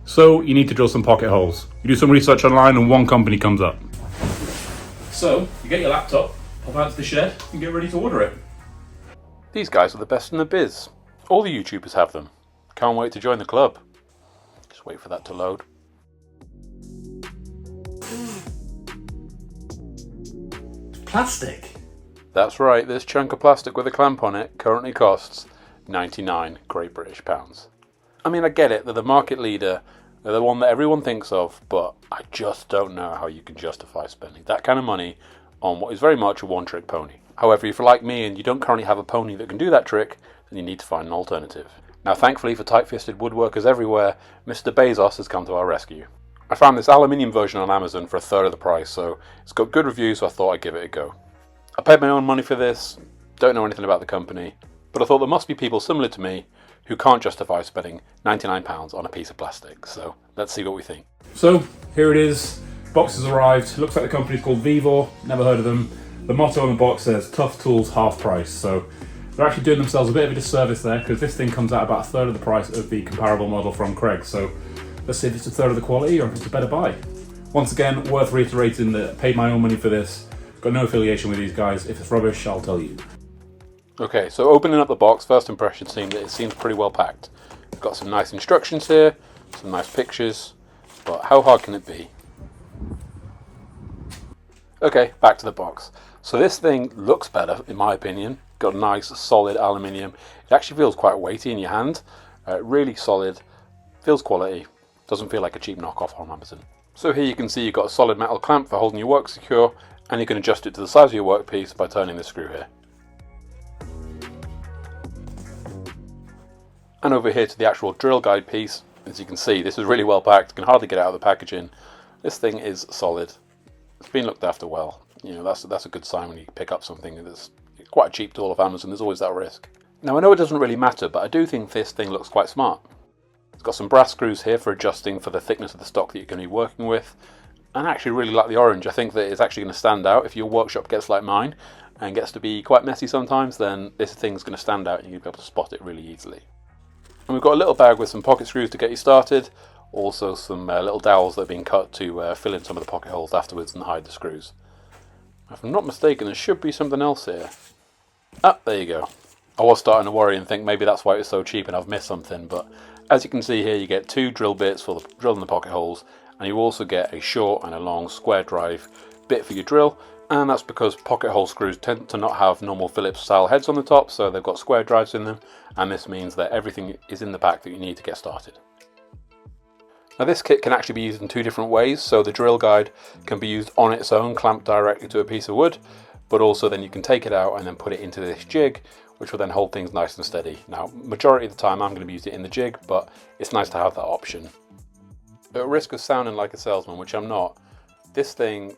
So you need to drill some pocket holes. You do some research online and one company comes up. So you get your laptop, pop out to the shed and get ready to order it. These guys are the best in the biz. All the YouTubers have them. Can't wait to join the club. Just wait for that to load. Plastic? That's right, this chunk of plastic with a clamp on it currently costs 99 Great British pounds. I mean, I get it, they're the market leader, they're the one that everyone thinks of, but I just don't know how you can justify spending that kind of money on what is very much a one-trick pony. However, if you're like me and you don't currently have a pony that can do that trick, then you need to find an alternative. Now, thankfully for tight-fisted woodworkers everywhere, Mr. Bezos has come to our rescue. I found this aluminium version on Amazon for a third of the price, so it's got good reviews, so I thought I'd give it a go. I paid my own money for this, don't know anything about the company, but I thought there must be people similar to me who can't justify spending £99 on a piece of plastic, so let's see what we think. So here it is, box has arrived. Looks like the company's called Vevor, never heard of them. The motto on the box says tough tools half price, so they're actually doing themselves a bit of a disservice there because this thing comes out about a third of the price of the comparable model from Kreg, so let's see if it's a third of the quality or if it's a better buy. Once again, worth reiterating that I paid my own money for this, got no affiliation with these guys. If it's rubbish, I'll tell you. Okay, so opening up the box, first impression seemed that it seems pretty well packed. Got some nice instructions here, some nice pictures, but how hard can it be? Okay, back to the box. So this thing looks better, in my opinion. Got a nice solid aluminium. It actually feels quite weighty in your hand. Really solid, feels quality, doesn't feel like a cheap knockoff on Amazon. So here you can see you've got a solid metal clamp for holding your work secure, and you can adjust it to the size of your workpiece by turning the screw here. And over here to the actual drill guide piece, as you can see, this is really well packed, can hardly get out of the packaging. This thing is solid. It's been looked after well. You know, that's a good sign when you pick up something that's quite a cheap tool off Amazon. There's always that risk. Now I know it doesn't really matter, but I do think this thing looks quite smart. It's got some brass screws here for adjusting for the thickness of the stock that you're going to be working with. And I actually really like the orange. I think that it's actually going to stand out. If your workshop gets like mine and gets to be quite messy sometimes, then this thing's going to stand out and you'll be able to spot it really easily. And we've got a little bag with some pocket screws to get you started. Also some little dowels that have been cut to fill in some of the pocket holes afterwards and hide the screws. If I'm not mistaken, there should be something else here. Ah, there you go. I was starting to worry and think maybe that's why it was so cheap and I've missed something, but as you can see here, you get two drill bits for drilling the pocket holes, and you also get a short and a long square drive bit for your drill, and that's because pocket hole screws tend to not have normal Phillips style heads on the top, so they've got square drives in them, and this means that everything is in the back that you need to get started. Now this kit can actually be used in two different ways, so the drill guide can be used on its own, clamped directly to a piece of wood, but also then you can take it out and then put it into this jig, which will then hold things nice and steady. Now, majority of the time I'm going to be using it in the jig, but it's nice to have that option. At risk of sounding like a salesman, which I'm not, this thing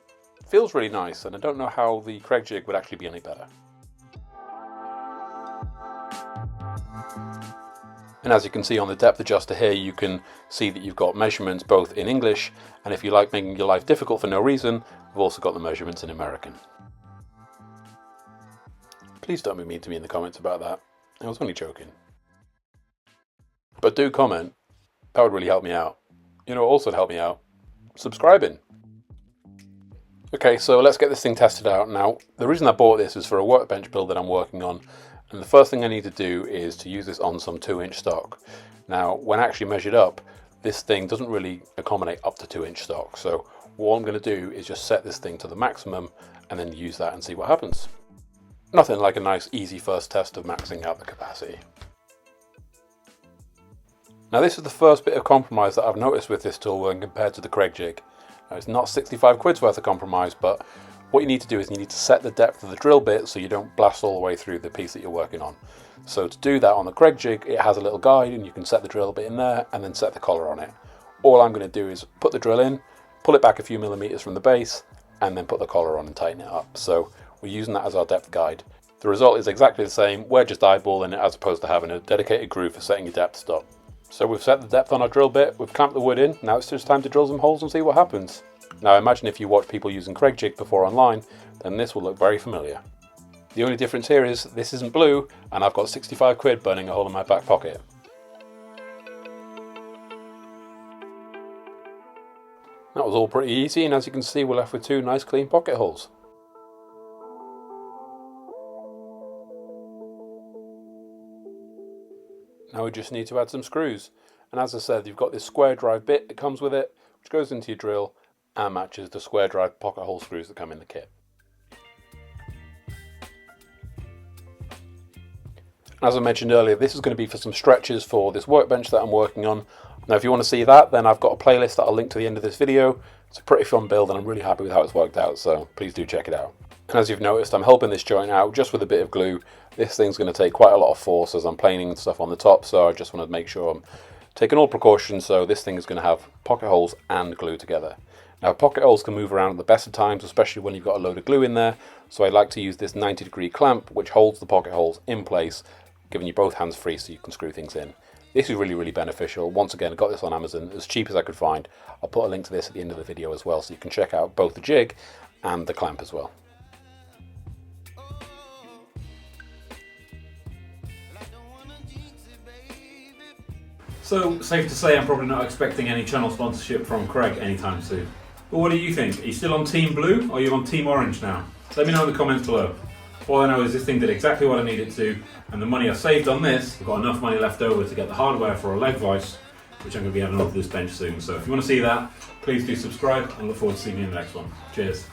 feels really nice, and I don't know how the Kreg Jig would actually be any better. And as you can see on the depth adjuster here, you can see that you've got measurements both in English, and if you like making your life difficult for no reason, we've also got the measurements in American. Please don't be mean to me in the comments about that. I was only joking. But do comment. That would really help me out. You know what also would help me out? Subscribing. Okay, so let's get this thing tested out. Now, the reason I bought this is for a workbench build that I'm working on. And the first thing I need to do is to use this on some 2-inch stock. Now, when actually measured up, this thing doesn't really accommodate up to 2-inch stock. So what I'm going to do is just set this thing to the maximum and then use that and see what happens. Nothing like a nice easy first test of maxing out the capacity. Now this is the first bit of compromise that I've noticed with this tool when compared to the Kreg Jig. Now it's not 65 quid's worth of compromise, but what you need to do is you need to set the depth of the drill bit so you don't blast all the way through the piece that you're working on. So to do that on the Kreg Jig, it has a little guide and you can set the drill bit in there and then set the collar on it. All I'm going to do is put the drill in, pull it back a few millimeters from the base, and then put the collar on and tighten it up. So we're using that as our depth guide. The result is exactly the same, we're just eyeballing it as opposed to having a dedicated groove for setting your depth stop. So we've set the depth on our drill bit, we've clamped the wood in, now it's just time to drill some holes and see what happens. Now imagine if you watch people using Kreg Jig before online, then this will look very familiar. The only difference here is this isn't blue and I've got 65 quid burning a hole in my back pocket. That was all pretty easy, and as you can see, we're left with 2 nice clean pocket holes. Now we just need to add some screws, and as I said, you've got this square drive bit that comes with it, which goes into your drill and matches the square drive pocket hole screws that come in the kit. As I mentioned earlier, this is going to be for some stretches for this workbench that I'm working on. Now if you want to see that, then I've got a playlist that I'll link to the end of this video. It's a pretty fun build and I'm really happy with how it's worked out, so please do check it out. And as you've noticed, I'm helping this joint out just with a bit of glue. This thing's going to take quite a lot of force as I'm planing stuff on the top, so I just want to make sure I'm taking all precautions, so this thing is going to have pocket holes and glue together. Now pocket holes can move around at the best of times, especially when you've got a load of glue in there, so I like to use this 90-degree clamp which holds the pocket holes in place, giving you both hands free so you can screw things in. This is really beneficial. Once again, I got this on Amazon as cheap as I could find. I'll put a link to this at the end of the video as well, so you can check out both the jig and the clamp as well. So, safe to say I'm probably not expecting any channel sponsorship from Kreg anytime soon. But what do you think? Are you still on Team Blue or are you on Team Orange now? Let me know in the comments below. All I know is this thing did exactly what I needed to, and the money I saved on this, I've got enough money left over to get the hardware for a leg vise, which I'm going to be adding onto this bench soon. So if you want to see that, please do subscribe and look forward to seeing you in the next one. Cheers.